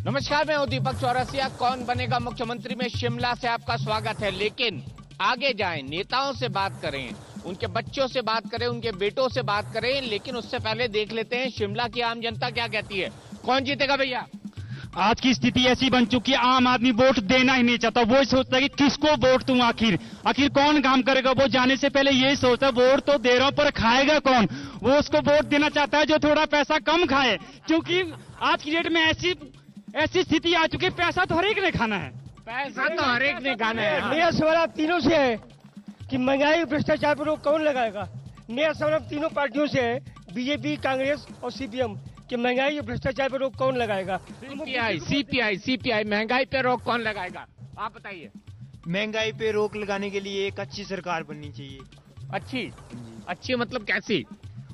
नमस्कार, मैं हूं दीपक चौरसिया। कौन बनेगा मुख्यमंत्री में शिमला से आपका स्वागत है। लेकिन आगे जाएं, नेताओं से बात करें, उनके बच्चों से बात करें, उनके बेटों से बात करें। लेकिन उससे पहले देख लेते हैं शिमला की आम जनता क्या कहती है। कौन जीतेगा भैया? आज की स्थिति ऐसी बन चुकी है, आम आदमी वोट देना ही नहीं चाहता। वो सोचता है कि किसको वोट दूं, आखिर कौन काम करेगा। वो जाने से पहले यही सोचता है वोट तो दे रहा हूं पर खाएगा कौन। वो उसको वोट देना चाहता है जो थोड़ा पैसा कम खाए, क्योंकि आज की डेट में ऐसी स्थिति आ चुकी है, पैसा तो हर एक ने खाना है। पैसा तो हर एक ने खाना है। मेरा सवाल आप तीनों से है कि महंगाई भ्रष्टाचार पर रोक कौन लगाएगा। मेरा सवाल आप तीनों पार्टियों से है, बीजेपी, कांग्रेस और सीपीएम, कि महंगाई और भ्रष्टाचार पर रोक कौन लगाएगा। सीपीआई महंगाई पे रोक कौन लगाएगा, आप बताइए। महंगाई पे रोक लगाने के लिए एक अच्छी सरकार बननी चाहिए। अच्छी मतलब कैसी?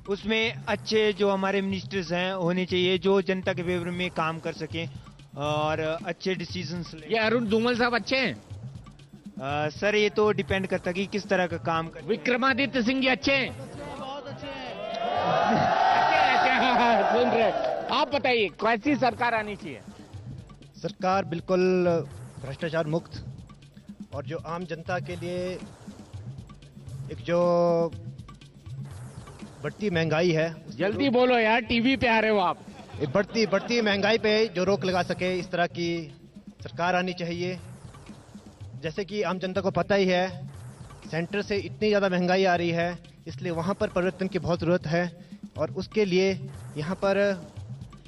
उसमें अच्छे जो हमारे मिनिस्टर्स हैं होने चाहिए, जो जनता के फेवर में काम कर सकें और अच्छे डिसीजंस लें। ये अरुण धूमल साहब अच्छे हैं? सर ये तो डिपेंड करता है कि किस तरह का काम कर। विक्रमादित्य सिंह जी अच्छे हैं? बहुत अच्छे हैं। सुन रहे, आप बताइए कैसी सरकार आनी चाहिए? सरकार बिल्कुल भ्रष्टाचार मुक्त और जो आम जनता के लिए एक जो बढ़ती महंगाई है, जल्दी बोलो यार, टीवी पे आ रहे हो आप। बढ़ती महंगाई पे जो रोक लगा सके, इस तरह की सरकार आनी चाहिए। जैसे कि आम जनता को पता ही है, सेंटर से इतनी ज़्यादा महंगाई आ रही है, इसलिए वहाँ पर परिवर्तन की बहुत ज़रूरत है। और उसके लिए यहाँ पर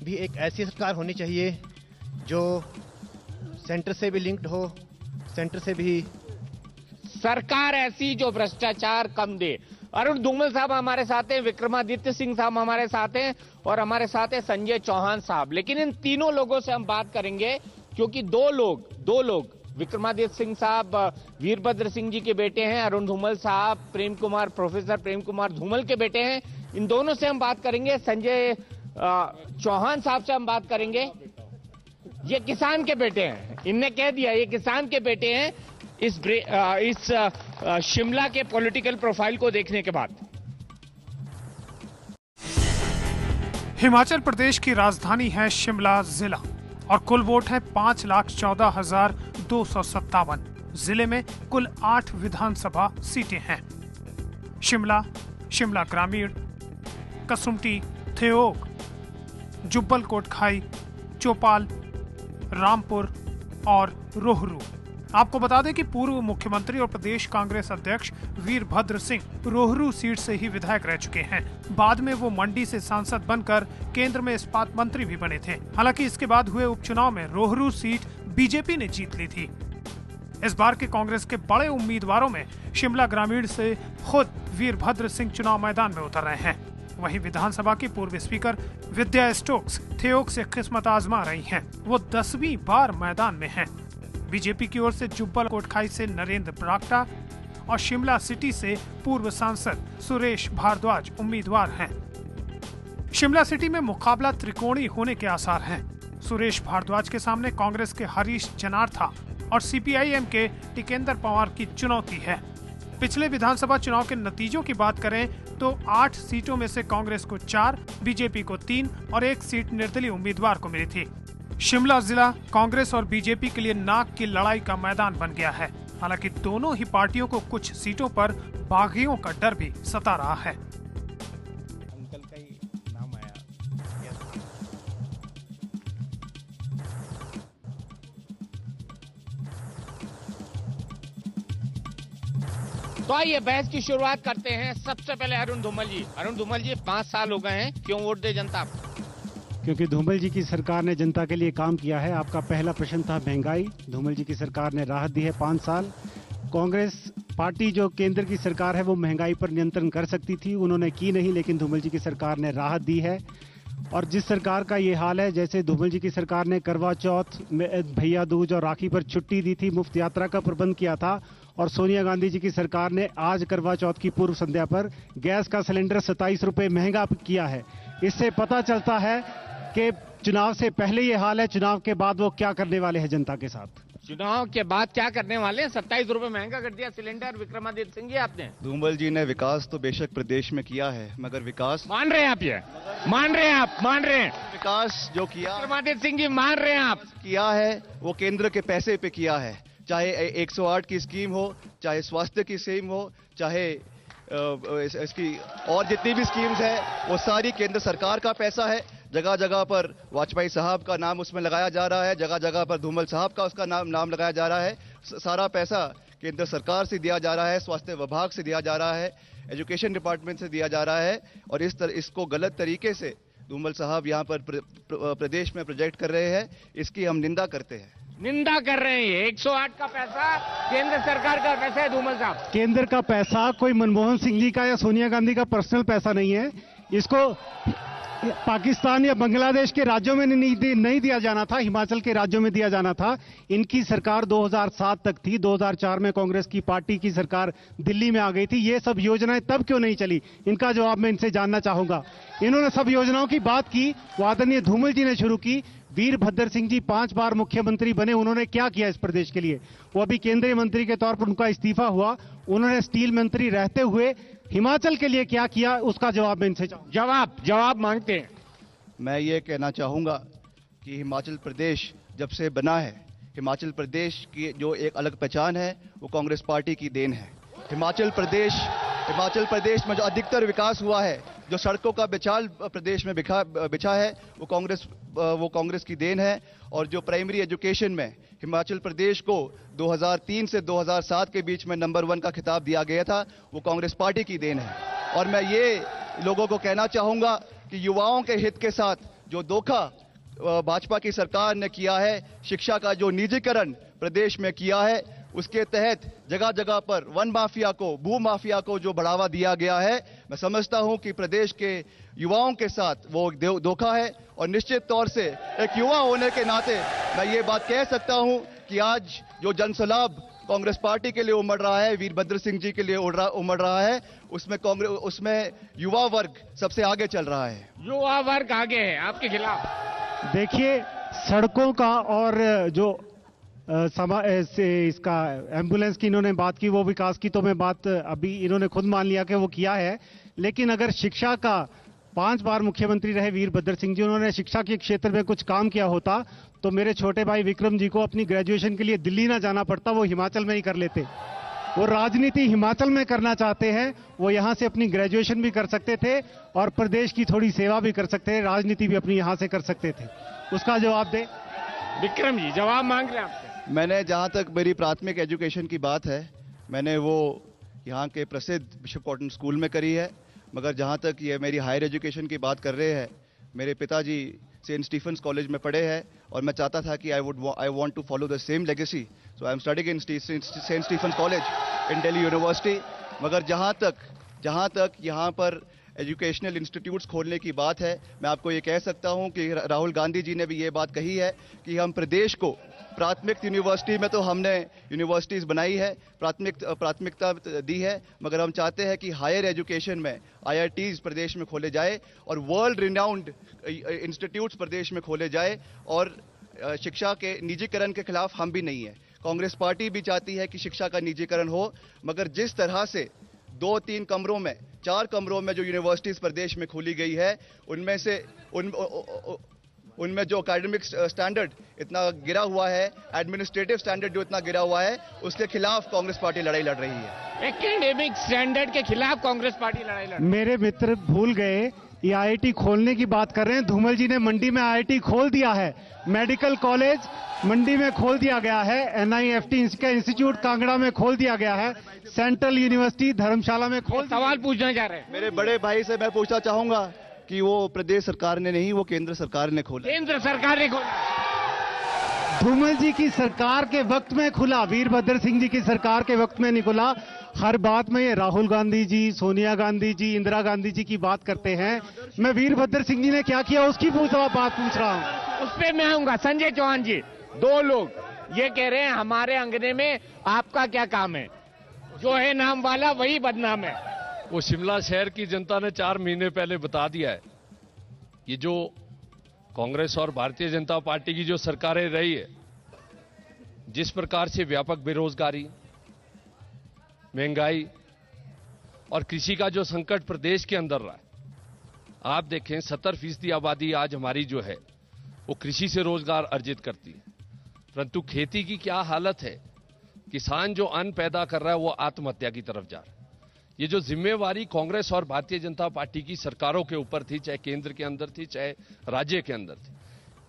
भी एक ऐसी सरकार होनी चाहिए जो सेंटर से भी लिंक्ड हो, सेंटर से भी सरकार ऐसी जो भ्रष्टाचार कम दे। अरुण धूमल साहब हमारे साथ हैं, विक्रमादित्य सिंह साहब हमारे साथ हैं और हमारे साथ है संजय चौहान साहब। लेकिन इन तीनों लोगों से हम बात करेंगे क्योंकि दो लोग विक्रमादित्य सिंह साहब वीरभद्र सिंह जी के बेटे हैं, अरुण धूमल साहब प्रोफेसर प्रेम कुमार धूमल के बेटे हैं। इन दोनों से हम बात करेंगे। संजय चौहान साहब से हम बात करेंगे। ये किसान के बेटे हैं, इनने कह दिया ये किसान के बेटे हैं। इस शिमला के पॉलिटिकल प्रोफाइल को देखने के बाद, हिमाचल प्रदेश की राजधानी है शिमला जिला और कुल वोट है 5,14,257। जिले में कुल 8 विधानसभा सीटें हैं। शिमला ग्रामीण, कसुम्पटी, थेओग, जुब्बल कोटखाई, चौपाल, रामपुर और रोहरू। आपको बता दें कि पूर्व मुख्यमंत्री और प्रदेश कांग्रेस अध्यक्ष वीरभद्र सिंह रोहरू सीट से ही विधायक रह चुके हैं। बाद में वो मंडी से सांसद बनकर केंद्र में इस्पात मंत्री भी बने थे। हालांकि इसके बाद हुए उपचुनाव में रोहरू सीट बीजेपी ने जीत ली थी। इस बार के कांग्रेस के बड़े उम्मीदवारों में शिमला ग्रामीण से खुद वीरभद्र सिंह चुनाव मैदान में उतर रहे हैं। वहीं विधानसभा की पूर्व स्पीकर विद्या स्टोक्स थेओग से किस्मत आजमा रही हैं। वो 10वीं बार मैदान में हैं। बीजेपी की ओर से जुब्बल कोटखाई से नरेंद्र बरागटा और शिमला सिटी से पूर्व सांसद सुरेश भारद्वाज उम्मीदवार हैं। शिमला सिटी में मुकाबला त्रिकोणीय होने के आसार हैं। सुरेश भारद्वाज के सामने कांग्रेस के हरीश जनार्था और सीपीआईएम के टिकेंद्र पवार की चुनौती है। पिछले विधानसभा चुनाव के नतीजों की बात करें तो 8 सीटों में से कांग्रेस को 4, बीजेपी को 3 और 1 सीट निर्दलीय उम्मीदवार को मिली थी। शिमला जिला कांग्रेस और बीजेपी के लिए नाक की लड़ाई का मैदान बन गया है। हालांकि दोनों ही पार्टियों को कुछ सीटों पर बागियों का डर भी सता रहा है। अंकल का ही नाम आया। तो आइए बहस की शुरुआत करते हैं। सबसे पहले अरुण धूमल जी, 5 साल हो गए हैं, क्यों वोट दे जनता आपको? क्योंकि धूमल जी की सरकार ने जनता के लिए काम किया है। आपका पहला प्रश्न था महंगाई। धूमल जी की सरकार ने राहत दी है 5 साल। कांग्रेस पार्टी जो केंद्र की सरकार है वो महंगाई पर नियंत्रण कर सकती थी, उन्होंने की नहीं, लेकिन धूमल जी की सरकार ने राहत दी है। और जिस सरकार का ये हाल है, जैसे धूमल जी की सरकार ने करवा चौथ में भैया दूज और राखी पर छुट्टी दी थी, मुफ्त यात्रा का प्रबंध किया था, और सोनिया गांधी जी की सरकार ने आज करवा चौथ की पूर्व संध्या पर गैस का सिलेंडर 27 रुपए महंगा किया है। इससे पता चलता है कि चुनाव से पहले ये हाल है, चुनाव के बाद वो क्या करने वाले हैं जनता के साथ। चुनाव के बाद क्या करने वाले हैं? 27 रुपए महंगा कर दिया सिलेंडर, विक्रमादित्य सिंह जी आपने। धूमल जी ने विकास तो बेशक प्रदेश में किया है, मगर विकास मान रहे हैं आप? ये मान रहे हैं आप? मान रहे हैं विकास जो किया विक्रमादित्य सिंह जी मान रहे हैं आप? किया है वो केंद्र के पैसे पे किया है। चाहे 108 की स्कीम हो, चाहे स्वास्थ्य की स्कीम हो, चाहे इसकी और जितनी भी स्कीम्स है वो सारी केंद्र सरकार का पैसा है। जगह जगह पर वाजपेयी साहब का नाम उसमें लगाया जा रहा है, जगह जगह पर धूमल साहब का उसका नाम लगाया जा रहा है। सारा पैसा केंद्र सरकार से दिया जा रहा है, स्वास्थ्य विभाग से दिया जा रहा है, एजुकेशन डिपार्टमेंट से दिया जा रहा है। और इसको गलत तरीके से धूमल साहब यहाँ पर प्रदेश में प्रोजेक्ट कर रहे हैं, इसकी हम निंदा करते हैं। निंदा कर रहे हैं। ये 108 का पैसा केंद्र सरकार का पैसा है धूमल साहब। केंद्र का पैसा कोई मनमोहन सिंह जी का या सोनिया गांधी का पर्सनल पैसा नहीं है। इसको पाकिस्तान या बांग्लादेश के राज्यों में नहीं दिया जाना था, हिमाचल के राज्यों में दिया जाना था। इनकी सरकार 2007 तक थी, 2004 में कांग्रेस की पार्टी की सरकार दिल्ली में आ गई थी। ये सब योजनाएं तब क्यों नहीं चली, इनका जवाब मैं इनसे जानना चाहूंगा। इन्होंने सब योजनाओं की बात की, वो आदरणीय धूमल जी ने शुरू की। वीरभद्र सिंह जी 5 बार मुख्यमंत्री बने, उन्होंने क्या किया इस प्रदेश के लिए? वो अभी केंद्रीय मंत्री के तौर पर उनका इस्तीफा हुआ, उन्होंने स्टील मंत्री रहते हुए हिमाचल के लिए क्या किया, उसका जवाब मैं इनसे जवाब मांगते हैं। मैं ये कहना चाहूंगा कि हिमाचल प्रदेश जब से बना है, हिमाचल प्रदेश की जो एक अलग पहचान है वो कांग्रेस पार्टी की देन है। हिमाचल प्रदेश में जो अधिकतर विकास हुआ है, जो सड़कों का बेचाल प्रदेश में बिछा है, वो कांग्रेस की देन है। और जो प्राइमरी एजुकेशन में हिमाचल प्रदेश को 2003 से 2007 के बीच में नंबर 1 का खिताब दिया गया था, वो कांग्रेस पार्टी की देन है। और मैं ये लोगों को कहना चाहूंगा कि युवाओं के हित के साथ जो धोखा भाजपा की सरकार ने किया है, शिक्षा का जो निजीकरण प्रदेश में किया है, उसके तहत जगह जगह पर वन माफिया को, भू माफिया को जो बढ़ावा दिया गया है, मैं समझता हूं कि प्रदेश के युवाओं के साथ वो धोखा है। और निश्चित तौर से एक युवा होने के नाते मैं ये बात कह सकता हूं कि आज जो जनसैलाब कांग्रेस पार्टी के लिए उमड़ रहा है, वीरभद्र सिंह जी के लिए उमड़ रहा है, उसमें युवा वर्ग सबसे आगे चल रहा है। युवा वर्ग आगे है आपके खिलाफ। देखिए, सड़कों का और जो इसका एम्बुलेंस की इन्होंने बात की, वो विकास की तो मैं बात अभी इन्होंने खुद मान लिया कि वो किया है। लेकिन अगर शिक्षा का 5 बार मुख्यमंत्री रहे वीरभद्र सिंह जी, उन्होंने शिक्षा के क्षेत्र में कुछ काम किया होता तो मेरे छोटे भाई विक्रम जी को अपनी ग्रेजुएशन के लिए दिल्ली ना जाना पड़ता, वो हिमाचल में ही कर लेते। वो राजनीति हिमाचल में करना चाहते हैं, वो यहां से अपनी ग्रेजुएशन भी कर सकते थे और प्रदेश की थोड़ी सेवा भी कर सकते थे, राजनीति भी अपनी यहां से कर सकते थे। उसका जवाब दे विक्रम जी, जवाब मांग रहे हैं आपसे। मैंने जहां तक मेरी प्राथमिक एजुकेशन की बात है, मैंने वो यहाँ के प्रसिद्ध बिशप कॉटन स्कूल में करी है। मगर जहां तक ये मेरी हायर एजुकेशन की बात कर रहे हैं, मेरे पिताजी सेंट स्टीफन्स कॉलेज में पढ़े हैं और मैं चाहता था कि I want to follow the same legacy, so I am studying in Saint Stephen's College in Delhi University. मगर जहां तक यहाँ पर एजुकेशनल इंस्टीट्यूट्स खोलने की बात है, मैं आपको ये कह सकता हूं कि राहुल गांधी जी ने भी ये बात कही है कि हम प्रदेश को प्राथमिक यूनिवर्सिटी में, तो हमने यूनिवर्सिटीज़ बनाई है, प्राथमिकता दी है, मगर हम चाहते हैं कि हायर एजुकेशन में IITs प्रदेश में खोले जाए और वर्ल्ड रिनाउंड इंस्टीट्यूट्स प्रदेश में खोले जाए। और शिक्षा के निजीकरण के खिलाफ हम भी नहीं है, कांग्रेस पार्टी भी चाहती है कि शिक्षा का निजीकरण हो। मगर जिस तरह से 2-3 कमरों में, 4 कमरों में जो यूनिवर्सिटीज प्रदेश में खोली गई है, उनमें जो एकेडमिक स्टैंडर्ड इतना गिरा हुआ है, एडमिनिस्ट्रेटिव स्टैंडर्ड जो इतना गिरा हुआ है, उसके खिलाफ कांग्रेस पार्टी लड़ाई लड़ रही है। एकेडमिक स्टैंडर्ड के खिलाफ कांग्रेस पार्टी लड़ाई लड़ रही है। मेरे मित्र भूल गए, ये IIT खोलने की बात कर रहे हैं। धूमल जी ने मंडी में IIT खोल दिया है, मेडिकल कॉलेज मंडी में खोल दिया गया है, NIFT का इंस्टीट्यूट कांगड़ा में खोल दिया गया है, सेंट्रल यूनिवर्सिटी धर्मशाला में खोल। सवाल पूछना चाह रहे हैं मेरे बड़े भाई से, मैं पूछना चाहूंगा कि वो प्रदेश सरकार ने नहीं, वो केंद्र सरकार ने खोला। केंद्र सरकार ने खोला। धूमल जी की सरकार के वक्त में खुला, वीरभद्र सिंह जी की सरकार के वक्त में नहीं खुला। हर बात में ये राहुल गांधी जी, सोनिया गांधी जी, इंदिरा गांधी जी की बात करते हैं। मैं वीरभद्र सिंह जी ने क्या किया उसकी बात पूछ रहा हूं। उस पर मैं आऊंगा। संजय चौहान जी, 2 लोग ये कह रहे हैं हमारे अंगने में आपका क्या काम है, जो है नाम वाला वही बदनाम है। वो शिमला शहर की जनता ने 4 महीने पहले बता दिया है, ये जो कांग्रेस और भारतीय जनता पार्टी की जो सरकारें रही है, जिस प्रकार से व्यापक बेरोजगारी, महंगाई और कृषि का जो संकट प्रदेश के अंदर रहा है, आप देखें 70% आबादी आज हमारी जो है वो कृषि से रोजगार अर्जित करती है, परंतु खेती की क्या हालत है। किसान जो अन्न पैदा कर रहा है वो आत्महत्या की तरफ जा रहा है। ये जो जिम्मेवारी कांग्रेस और भारतीय जनता पार्टी की सरकारों के ऊपर थी, चाहे केंद्र के अंदर थी चाहे राज्य के अंदर थी,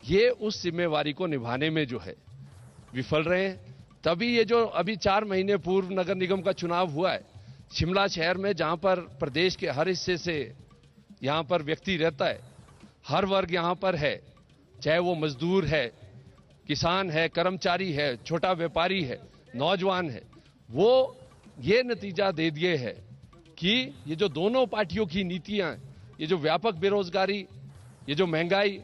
ये उस जिम्मेवारी को निभाने में जो है विफल रहे हैं। तभी ये जो अभी 4 महीने पूर्व नगर निगम का चुनाव हुआ है, शिमला शहर में जहां पर प्रदेश के हर हिस्से से यहां पर व्यक्ति रहता है, हर वर्ग यहां पर है, चाहे वो मजदूर है, किसान है, कर्मचारी है, छोटा व्यापारी है, नौजवान है, वो ये नतीजा दे दिए है कि ये जो दोनों पार्टियों की नीतियां हैं, ये जो व्यापक बेरोजगारी, ये जो महंगाई,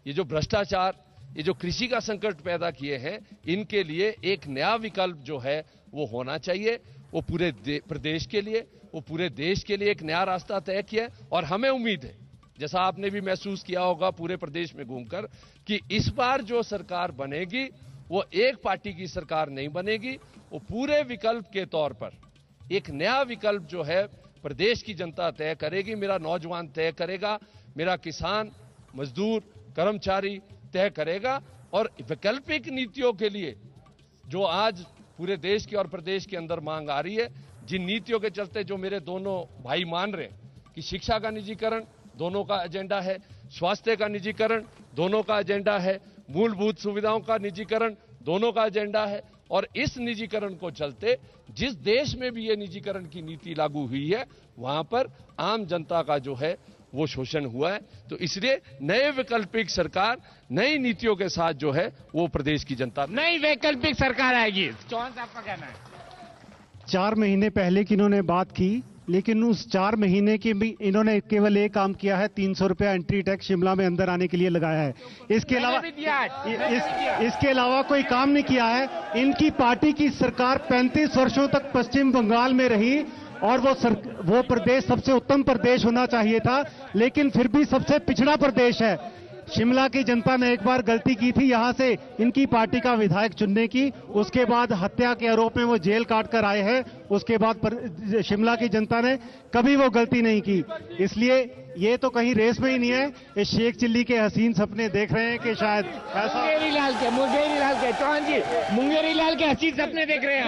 ये जो भ्रष्टाचार, ये जो कृषि का संकट पैदा किए हैं, इनके लिए एक नया विकल्प जो है वो होना चाहिए। वो पूरे प्रदेश के लिए, वो पूरे देश के लिए एक नया रास्ता तय किया है। और हमें उम्मीद है, जैसा आपने भी महसूस किया होगा पूरे प्रदेश में घूमकर, कि इस बार जो सरकार बनेगी वो एक पार्टी की सरकार नहीं बनेगी, वो पूरे विकल्प के तौर पर एक नया विकल्प जो है प्रदेश की जनता तय करेगी। मेरा नौजवान तय करेगा, मेरा किसान, मजदूर, कर्मचारी तय करेगा। और वैकल्पिक नीतियों के लिए जो आज पूरे देश की और प्रदेश के अंदर मांग आ रही है, जिन नीतियों के चलते जो मेरे दोनों भाई मान रहे हैं कि शिक्षा का निजीकरण दोनों का एजेंडा है, स्वास्थ्य का निजीकरण दोनों का एजेंडा है, मूलभूत सुविधाओं का निजीकरण दोनों का एजेंडा है। और इस निजीकरण को चलते जिस देश में भी ये निजीकरण की नीति लागू हुई है, वहां पर आम जनता का जो है वो शोषण हुआ है। तो इसलिए नए वैकल्पिक सरकार नई नीतियों के साथ जो है वो प्रदेश की जनता नई वैकल्पिक सरकार आएगी। चौहान साहब का कहना है 4 महीने पहले की इन्होंने बात की, लेकिन उस 4 महीने के भी इन्होंने केवल एक काम किया है, 300 रुपया एंट्री टैक्स शिमला में अंदर आने के लिए लगाया है। इसके अलावा कोई काम नहीं किया है। इनकी पार्टी की सरकार 35 वर्षों तक पश्चिम बंगाल में रही और वो प्रदेश सबसे उत्तम प्रदेश होना चाहिए था, लेकिन फिर भी सबसे पिछड़ा प्रदेश है। शिमला की जनता ने एक बार गलती की थी, यहां से इनकी पार्टी का विधायक चुनने की, उसके बाद हत्या के आरोप में वो जेल काट कर आए हैं। उसके बाद शिमला की जनता ने कभी वो गलती नहीं की। इसलिए ये तो कहीं रेस में ही नहीं है, ये शेख चिल्ली के हसीन सपने देख रहे हैं कि शायद ऐसा। मुंगेरी लाल के चौहान जी, मुंगेरी लाल के हसीन सपने देख रहे हैं।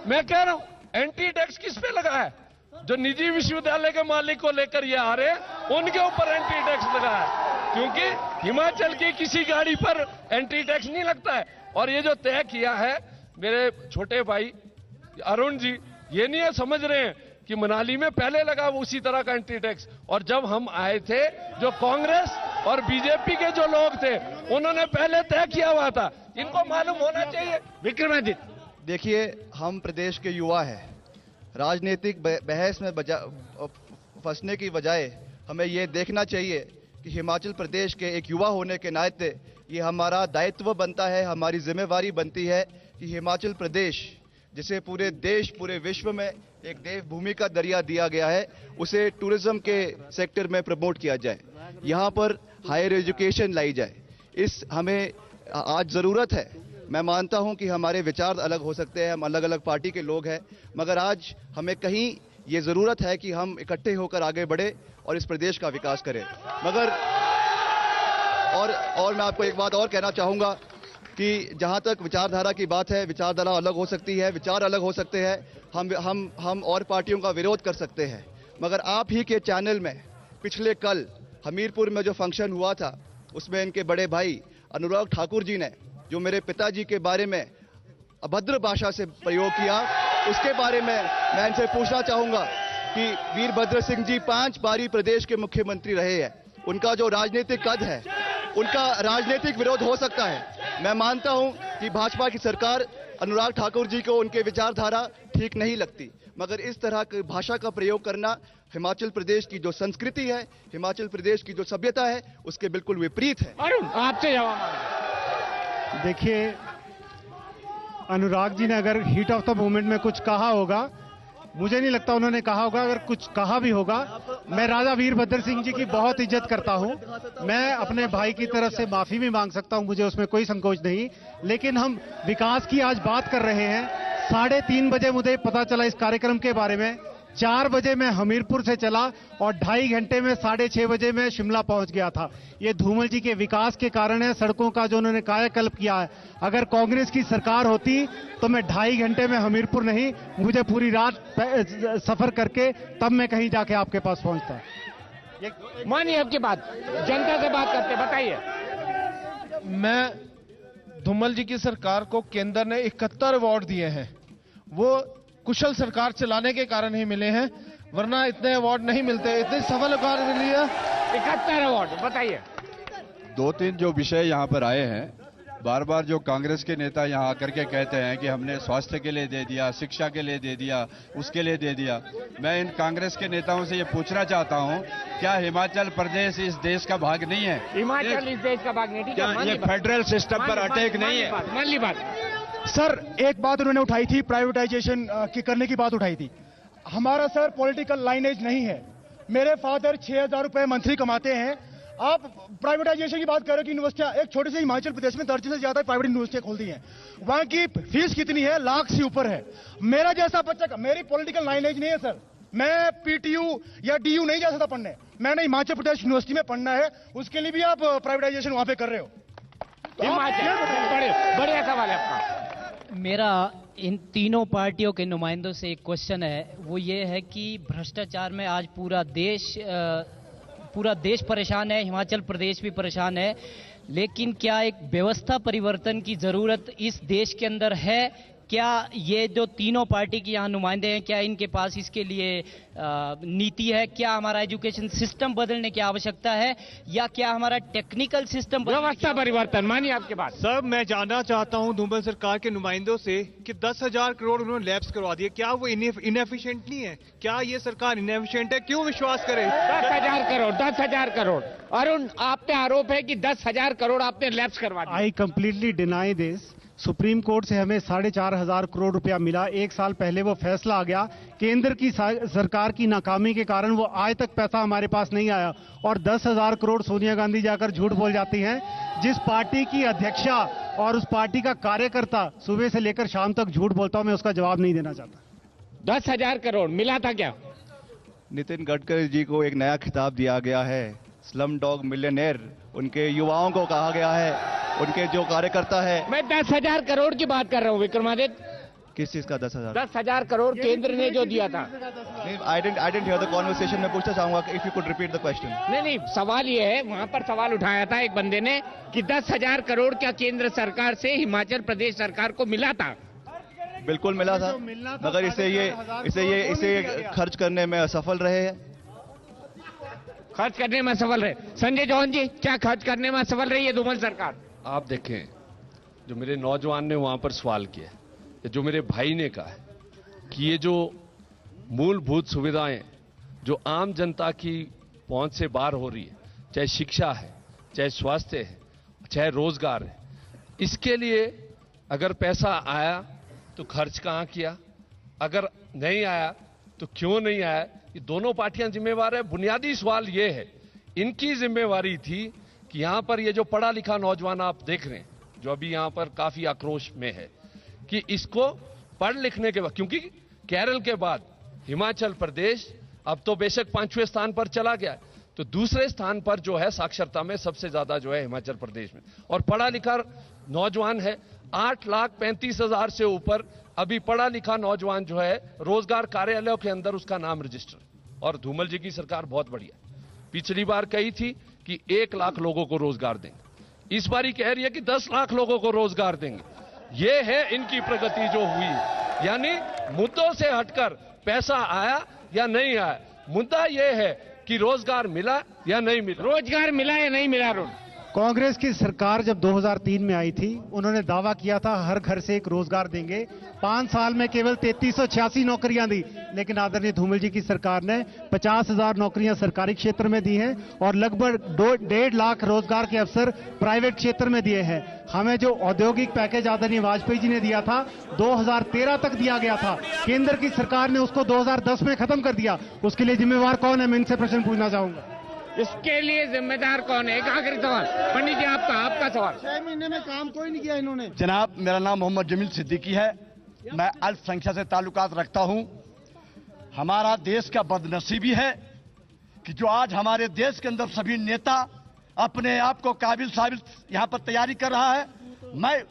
मैं कह रहा हूं एंटी टैक्स किस पे लगा है? जो निजी विश्वविद्यालय के मालिक को लेकर ये आ रहे हैं उनके ऊपर एंटी टैक्स लगा है, क्योंकि हिमाचल की किसी गाड़ी पर एंटी टैक्स नहीं लगता है। और ये जो तय किया है मेरे छोटे भाई अरुण जी, ये नहीं है समझ रहे हैं कि मनाली में पहले लगा वो उसी तरह का एंटी टैक्स, और जब हम आए थे जो कांग्रेस और बीजेपी के जो लोग थे उन्होंने पहले तय किया हुआ था, इनको मालूम होना चाहिए। विक्रमादित्य, देखिए, हम प्रदेश के युवा हैं, राजनीतिक बहस में फंसने की बजाय हमें ये देखना चाहिए कि हिमाचल प्रदेश के एक युवा होने के नाते ये हमारा दायित्व बनता है, हमारी जिम्मेवारी बनती है कि हिमाचल प्रदेश जिसे पूरे देश पूरे विश्व में एक देवभूमि का दर्जा दिया गया है, उसे टूरिज्म के सेक्टर में प्रमोट किया जाए, यहाँ पर हायर एजुकेशन लाई जाए। इस हमें आज ज़रूरत है। मैं मानता हूं कि हमारे विचार अलग हो सकते हैं, हम अलग अलग पार्टी के लोग हैं, मगर आज हमें कहीं ये ज़रूरत है कि हम इकट्ठे होकर आगे बढ़े और इस प्रदेश का विकास करें। मगर और मैं आपको एक बात और कहना चाहूँगा कि जहाँ तक विचारधारा की बात है, विचारधारा अलग हो सकती है, विचार अलग हो सकते हैं, हम और पार्टियों का विरोध कर सकते हैं, मगर आप ही के चैनल में पिछले कल हमीरपुर में जो फंक्शन हुआ था उसमें इनके बड़े भाई अनुराग ठाकुर जी ने जो मेरे पिताजी के बारे में अभद्र भाषा से प्रयोग किया, उसके बारे में मैं इनसे पूछना चाहूंगा कि वीरभद्र सिंह जी 5 बारी प्रदेश के मुख्यमंत्री रहे हैं, उनका जो राजनीतिक कद है, उनका राजनीतिक विरोध हो सकता है। मैं मानता हूं कि भाजपा की सरकार अनुराग ठाकुर जी को उनके विचारधारा ठीक नहीं लगती, मगर इस तरह की भाषा का प्रयोग करना हिमाचल प्रदेश की जो संस्कृति है, हिमाचल प्रदेश की जो सभ्यता है, उसके बिल्कुल विपरीत है। अरुण, आपसे जवाब। देखिए, अनुराग जी ने अगर हीट ऑफ द मोमेंट में कुछ कहा होगा, मुझे नहीं लगता उन्होंने कहा होगा। अगर कुछ कहा भी होगा, मैं राजा वीरभद्र सिंह जी की बहुत इज्जत करता हूं, मैं अपने भाई की तरफ से माफी भी मांग सकता हूं, मुझे उसमें कोई संकोच नहीं। लेकिन हम विकास की आज बात कर रहे हैं। 3:30 बजे मुझे पता चला इस कार्यक्रम के बारे में 4 बजे मैं हमीरपुर से चला और 2.5 घंटे में 6:30 बजे मैं शिमला पहुंच गया था। ये धूमल जी के विकास के कारण है, सड़कों का जो उन्होंने कायाकल्प किया है। अगर कांग्रेस की सरकार होती तो मैं 2.5 घंटे में हमीरपुर नहीं, मुझे पूरी रात सफर करके तब मैं कहीं जाके आपके पास पहुंचता। मानिए आपकी बात, जनता से बात करते, बताइए। मैं धूमल जी की सरकार को केंद्र ने 71 अवार्ड दिए हैं, वो कुशल सरकार चलाने के कारण ही मिले हैं, वरना इतने अवार्ड नहीं मिलते। इतने सफल अवार्ड मिली है, 71 अवार्ड। बताइए। 2-3 जो विषय यहाँ पर आए हैं, बार बार जो कांग्रेस के नेता यहाँ आकर के कहते हैं कि हमने स्वास्थ्य के लिए दे दिया, शिक्षा के लिए दे दिया, उसके लिए दे दिया। मैं इन कांग्रेस के नेताओं से ये पूछना चाहता हूँ, क्या हिमाचल प्रदेश इस देश का भाग नहीं है? हिमाचल इस देश का भाग नहीं, ठीक है? ये फेडरल सिस्टम पर अटैक नहीं है? मान ली बात। सर, एक बात उन्होंने उठाई थी, प्राइवेटाइजेशन की करने की बात उठाई थी। हमारा सर पॉलिटिकल लाइनेज नहीं है। मेरे फादर 6,000 रुपए मंथली कमाते हैं। आप प्राइवेटाइजेशन की बात कर रहे हो कि यूनिवर्सिटियां, एक छोटे से हिमाचल प्रदेश में 10 से ज्यादा प्राइवेट यूनिवर्सिटियां खोल दी हैं। वहां की फीस कितनी है? लाख से ऊपर है। मेरा जैसा बच्चा, मेरी पॉलिटिकल लाइनेज नहीं है सर। मैं पीटीयू या डीयू नहीं जा सकता पढ़ने, मैंने हिमाचल प्रदेश यूनिवर्सिटी में पढ़ना है। उसके लिए भी आप प्राइवेटाइजेशन वहां पे कर रहे हो। बढ़िया सवाल है आपका। मेरा इन तीनों पार्टियों के नुमाइंदों से एक क्वेश्चन है, वो ये है कि भ्रष्टाचार में आज पूरा देश परेशान है, हिमाचल प्रदेश भी परेशान है, लेकिन क्या एक व्यवस्था परिवर्तन की जरूरत इस देश के अंदर है? क्या ये जो तीनों पार्टी के यहाँ नुमाइंदे हैं, क्या इनके पास इसके लिए नीति है? क्या हमारा एजुकेशन सिस्टम बदलने की आवश्यकता है, या क्या हमारा टेक्निकल सिस्टम? व्यवस्था परिवर्तन। मानिए आपके बात। सर, मैं जानना चाहता हूं धूमल सरकार के नुमाइंदों से कि 10,000 करोड़ उन्होंने लैप्स करवा दिए, क्या वो इनएफिशिएंट नहीं है? क्या ये सरकार इनएफिशिएंट है? क्यों विश्वास करे? 10,000 करोड़। अरुण, आप पे आरोप है कि 10,000 करोड़ आपने लैप्स करवा दिए। I completely deny this. Supreme court से हमें 4,500 करोड़ रुपया मिला। 1 साल पहले वो फैसला आ गया। केंद्र की सरकार की नाकामी के कारण वो आज तक पैसा हमारे पास नहीं आया, और 10,000 करोड़ सोनिया गांधी जाकर झूठ बोल जाती हैं। जिस पार्टी की अध्यक्षा और उस पार्टी का कार्यकर्ता सुबह से लेकर शाम तक झूठ बोलता हूं, मैं उसका जवाब नहीं देना चाहता। 10,000 करोड़ मिला था क्या? नितिन गडकरी जी को एक नया खिताब दिया गया है, स्लम डॉग मिलियनेयर। उनके युवाओं को कहा गया है, उनके जो कार्यकर्ता है। मैं 10,000 करोड़ की बात कर रहा हूँ विक्रमादित्य। किस चीज का 10,000? 10,000 करोड़ केंद्र ने जो दिया था। I didn't here the conversation. मैं पूछना चाहूंगा if you could repeat the question. नहीं, सवाल ये है, वहां पर सवाल उठाया था एक बंदे ने कि 10,000 करोड़ क्या केंद्र सरकार से हिमाचल प्रदेश सरकार को मिला था? बिल्कुल मिला था, मगर इसे खर्च करने में असफल रहे हैं। खर्च करने में सफल रहे। संजय चौहान जी, क्या खर्च करने में सफल रही है धूमल सरकार? आप देखें, जो मेरे नौजवान ने वहां पर सवाल किया, जो मेरे भाई ने कहा है कि ये जो मूलभूत सुविधाएं जो आम जनता की पहुंच से बाहर हो रही है, चाहे शिक्षा है, चाहे स्वास्थ्य है, चाहे रोजगार है, इसके लिए अगर पैसा आया तो खर्च कहां किया, अगर नहीं आया तो क्यों नहीं आया? ये दोनों पार्टियां जिम्मेवार है। बुनियादी सवाल ये है, इनकी जिम्मेवारी थी कि यहां पर ये जो पढ़ा लिखा नौजवान आप देख रहे हैं, जो अभी यहां पर काफी आक्रोश में है, कि इसको पढ़ लिखने के बाद, क्योंकि केरल के बाद हिमाचल प्रदेश अब तो बेशक 5वें स्थान पर चला गया, तो दूसरे स्थान पर जो है साक्षरता में सबसे ज्यादा जो है हिमाचल प्रदेश में, और पढ़ा लिखा नौजवान है 8,35,000 से ऊपर अभी पढ़ा लिखा नौजवान जो है रोजगार कार्यालयों के अंदर उसका नाम रजिस्टर। और धूमल जी की सरकार बहुत बढ़िया, पिछली बार कही थी कि 1 लाख लोगों को रोजगार देंगे, इस बार ही कह रही है कि 10 लाख लोगों को रोजगार देंगे। ये है इनकी प्रगति जो हुई। यानी मुद्दों से हटकर पैसा आया या नहीं आया, मुद्दा ये है कि रोजगार मिला या नहीं मिला। रोजगार मिला या नहीं मिला? कांग्रेस की सरकार जब 2003 में आई थी, उन्होंने दावा किया था हर घर से एक रोजगार देंगे। 5 साल में केवल 3386 नौकरियां दी, लेकिन आदरणीय धूमल जी की सरकार ने 50,000 नौकरियां सरकारी क्षेत्र में दी हैं और लगभग 1.5 लाख रोजगार के अवसर प्राइवेट क्षेत्र में दिए हैं। हमें जो औद्योगिक पैकेज आदरणीय वाजपेयी जी ने दिया था 2013 तक दिया गया था, केंद्र की सरकार ने उसको 2010 में खत्म कर दिया। उसके लिए जिम्मेवार कौन है? मैं इनसे प्रश्न पूछना चाहूंगा। इसके लिए जिम्मेदार कौन है? एक आखिरी सवाल पंडित जी, आपका सवाल। 6 महीने में काम कोई नहीं किया इन्होंने। जनाब, मेरा नाम मोहम्मद जमील सिद्दीकी है, मैं अल्पसंख्यक से ताल्लुकात रखता हूं। हमारा देश का बदनसीबी है कि जो आज हमारे देश के अंदर सभी नेता अपने आप को काबिल साबित यहां पर तैयारी कर रहा है। मैं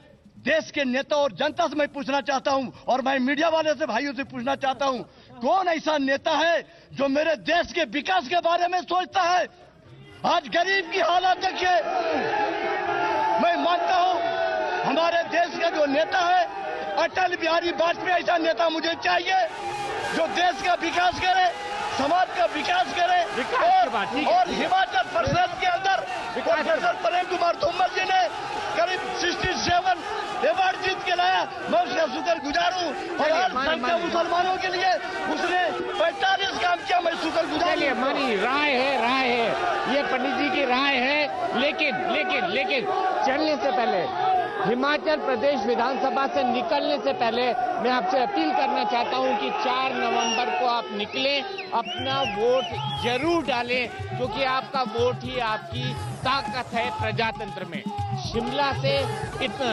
देश के नेता और जनता से मैं पूछना चाहता हूं और मैं मीडिया वाले से भाइयों से पूछना चाहता हूं, कौन ऐसा नेता है जो मेरे देश के विकास के बारे में सोचता है? आज गरीब की हालत देखिए। मैं मानता हूं हमारे देश का जो नेता है अटल बिहारी वाजपेयी, ऐसा नेता मुझे चाहिए जो देश का विकास करे, समाज का विकास करे। और हिमाचल प्रदेश के अंदर प्रोफेसर प्रेम कुमार धूमल जी ने करीब 67 अवार्ड जीत के लाया, मैं उसका शुक्रगुजार हूँ। और हर संघ के मुसलमानों के लिए उसने 45 काम किया, मैं शुक्रगुजार हूँ। हमारी राय है, ये पंडित जी की राय है। लेकिन चलने से पहले, हिमाचल प्रदेश विधानसभा से निकलने से पहले मैं आपसे अपील करना चाहता हूं कि 4 नवंबर को आप निकलें, अपना वोट जरूर डालें, क्योंकि आपका वोट ही आपकी ताकत है प्रजातंत्र में। शिमला से इतना